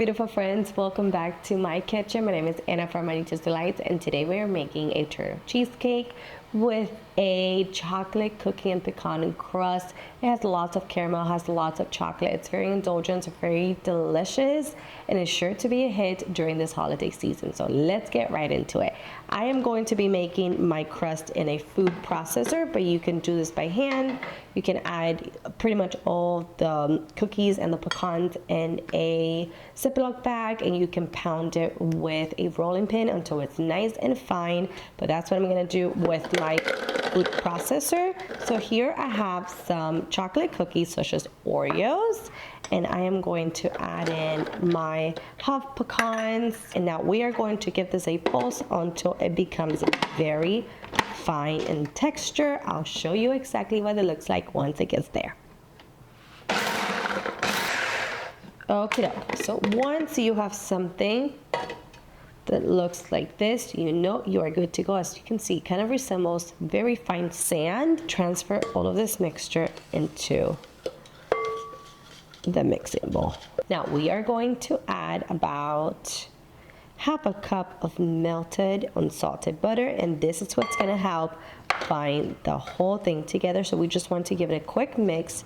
beautiful friends, welcome back to my kitchen. My name is Anna from Anitas Delights, and today we are making a turtle cheesecake with a chocolate cookie and pecan crust. It has lots of caramel, has lots of chocolate. It's very indulgent, very delicious, and it's sure to be a hit during this holiday season. So let's get right into it. I am going to be making my crust in a food processor, but you can do this by hand. You can add pretty much all the cookies and the pecans in a Ziploc bag, and you can pound it with a rolling pin until it's nice and fine. But that's what I'm gonna do with my food processor. So here I have some chocolate cookies such as Oreos, and I am going to add in my half pecans, and now we are going to give this a pulse until it becomes very fine in texture. I'll show you exactly what it looks like once it gets there. Okay, so once you have something that looks like this, you know you are good to go. As you can see, it kind of resembles very fine sand. Transfer all of this mixture into the mixing bowl. Now we are going to add about half a cup of melted unsalted butter, and this is what's going to help bind the whole thing together. So we just want to give it a quick mix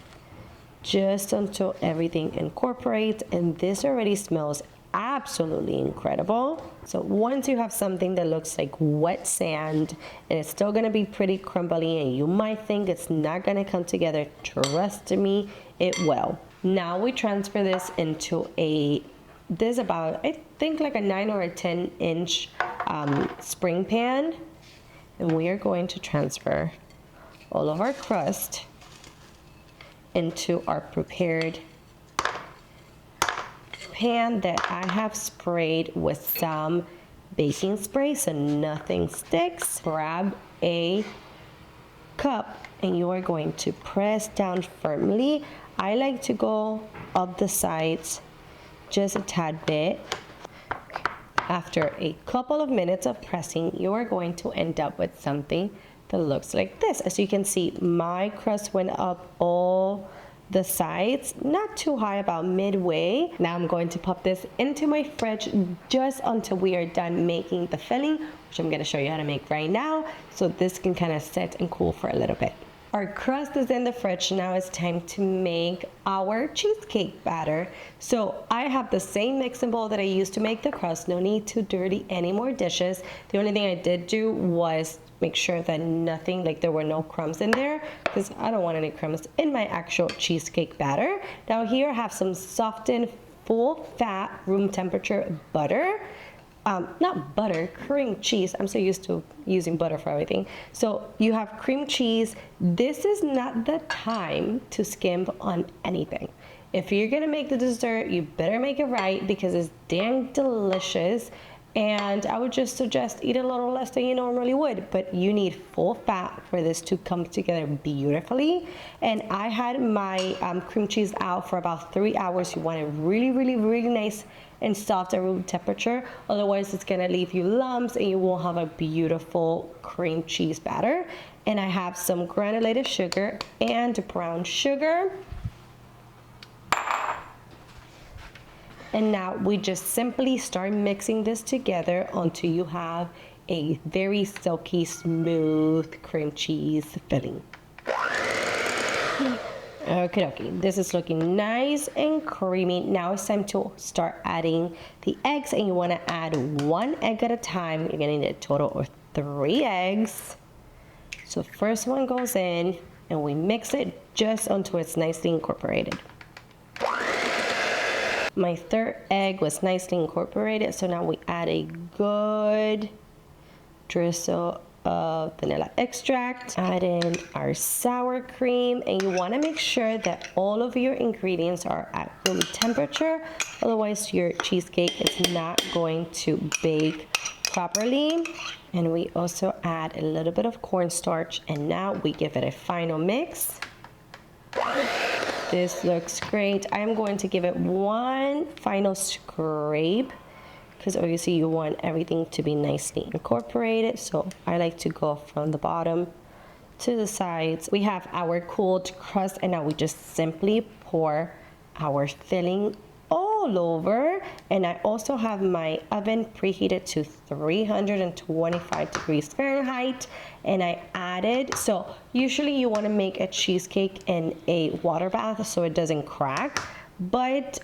just until everything incorporates, and this already smells absolutely incredible. So once you have something that looks like wet sand and it's still going to be pretty crumbly and you might think it's not going to come together, trust me, it will. Now we transfer this into this about, I think, like a 9 or a 10 inch spring pan, and we are going to transfer all of our crust into our prepared pan that I have sprayed with some baking spray so nothing sticks. Grab a cup and you are going to press down firmly. I like to go up the sides just a tad bit. After a couple of minutes of pressing, you are going to end up with something that looks like this. As you can see, my crust went up all the sides, not too high, about midway. Now I'm going to pop this into my fridge just until we are done making the filling, which I'm going to show you how to make right now, so this can kind of sit and cool for a little bit. Our crust is in the fridge. Now it's time to make our cheesecake batter. So I have the same mixing bowl that I used to make the crust. No need to dirty any more dishes. The only thing I did do was make sure that nothing, like there were no crumbs in there, because I don't want any crumbs in my actual cheesecake batter. Now here I have some softened full fat room temperature butter. Not butter, cream cheese. I'm so used to using butter for everything. So you have cream cheese. This is not the time to skimp on anything. If you're gonna make the dessert, you better make it right because it's damn delicious. And I would just suggest eat a little less than you normally would, but you need full fat for this to come together beautifully. And I had my cream cheese out for about 3 hours. You want it really, really, really nice and soft at room temperature. Otherwise, it's gonna leave you lumps and you won't have a beautiful cream cheese batter. And I have some granulated sugar and brown sugar. And now we just simply start mixing this together until you have a very silky, smooth cream cheese filling. Okay, this is looking nice and creamy. Now it's time to start adding the eggs, and you want to add 1 egg at a time. You're gonna need a total of 3 eggs. So first one goes in, and we mix it just until it's nicely incorporated. My third egg was nicely incorporated, so now we add a good drizzle of vanilla extract. Add in our sour cream, and you want to make sure that all of your ingredients are at room temperature, otherwise your cheesecake is not going to bake properly. And we also add a little bit of cornstarch, and now we give it a final mix. This looks great. I'm going to give it one final scrape because obviously you want everything to be nicely incorporated. So I like to go from the bottom to the sides. We have our cooled crust, and now we just simply pour our filling all all over. And I also have my oven preheated to 325 degrees Fahrenheit. And I added, so usually you want to make a cheesecake in a water bath so it doesn't crack. But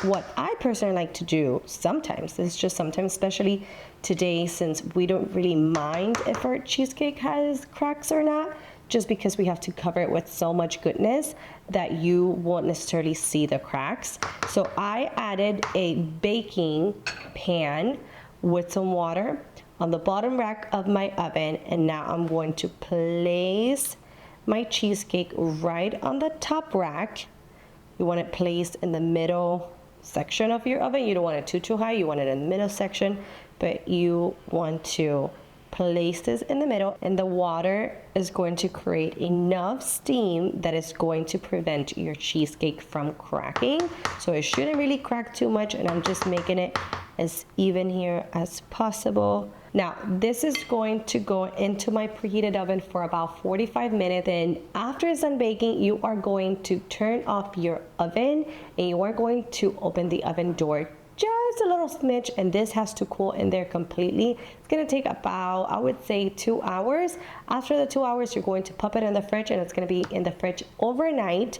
what I personally like to do sometimes, it's just sometimes, especially today since we don't really mind if our cheesecake has cracks or not, just because we have to cover it with so much goodness that you won't necessarily see the cracks. So I added a baking pan with some water on the bottom rack of my oven, and now I'm going to place my cheesecake right on the top rack. You want it placed in the middle section of your oven. You don't want it too high, you want it in the middle section, but you want to place this in the middle, and the water is going to create enough steam that is going to prevent your cheesecake from cracking. So it shouldn't really crack too much, and I'm just making it as even here as possible. Now this is going to go into my preheated oven for about 45 minutes, and after it's done baking, you are going to turn off your oven and you are going to open the oven door just a little smidge, and this has to cool in there completely. It's gonna take about, I would say, 2 hours. After the 2 hours, you're going to pop it in the fridge, and it's gonna be in the fridge overnight.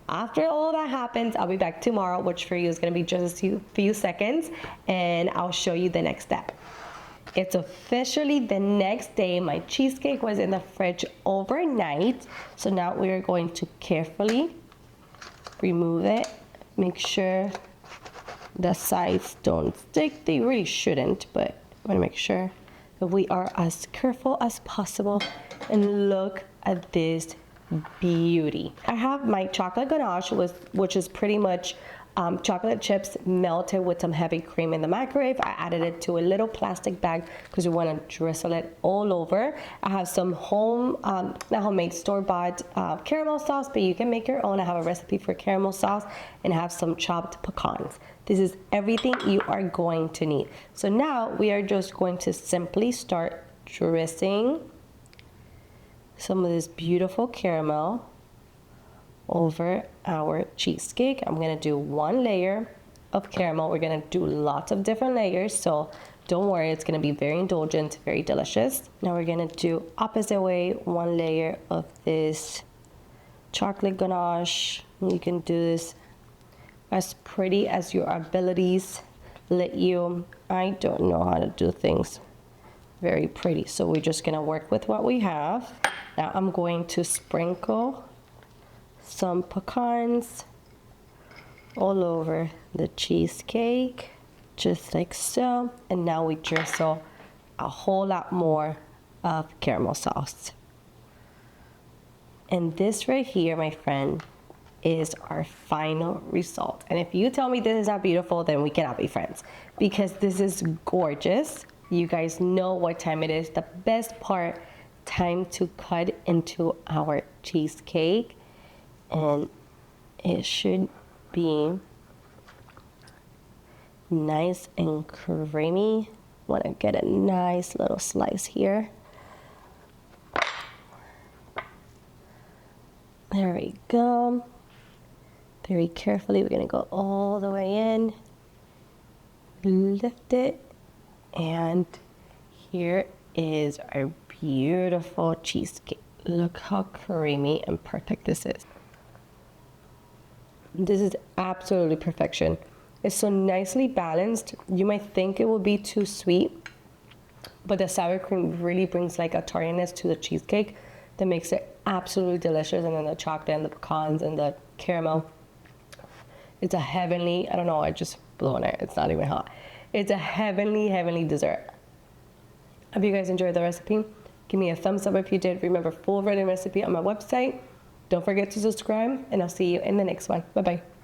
After all that happens, I'll be back tomorrow, which for you is gonna be just a few seconds, and I'll show you the next step. It's officially the next day. My cheesecake was in the fridge overnight. So now we are going to carefully remove it. Make sure the sides don't stick. They really shouldn't, but I want to make sure that we are as careful as possible. And look at this beauty. I have my chocolate ganache, which is pretty much chocolate chips melted with some heavy cream in the microwave. I added it to a little plastic bag because we want to drizzle it all over. I have some not homemade, store-bought caramel sauce, but you can make your own. I have a recipe for caramel sauce, and I have some chopped pecans. This is everything you are going to need. So now we are just going to simply start drizzling some of this beautiful caramel over our cheesecake. I'm gonna do one layer of caramel. We're gonna do lots of different layers, so don't worry, it's gonna be very indulgent, very delicious. Now we're gonna do opposite way, one layer of this chocolate ganache. You can do this as pretty as your abilities let you. I don't know how to do things very pretty, so we're just gonna work with what we have. Now I'm going to sprinkle some pecans all over the cheesecake, just like so. And now we drizzle a whole lot more of caramel sauce. And this right here, my friend, is our final result. And if you tell me this is not beautiful, then we cannot be friends, because this is gorgeous. You guys know what time it is. The best part, time to cut into our cheesecake. And it should be nice and creamy. Want to get a nice little slice here. There we go. Very carefully, we're gonna go all the way in, lift it, and here is our beautiful cheesecake. Look how creamy and perfect this is. This is absolutely perfection. It's so nicely balanced. You might think it will be too sweet, but the sour cream really brings like a tartiness to the cheesecake that makes it absolutely delicious. And then the chocolate and the pecans and the caramel. It's a heavenly, I don't know, I just blew on it. It's not even hot. It's a heavenly, heavenly dessert. Hope you guys enjoyed the recipe. Give me a thumbs up if you did. Remember, full written recipe on my website. Don't forget to subscribe, and I'll see you in the next one. Bye-bye.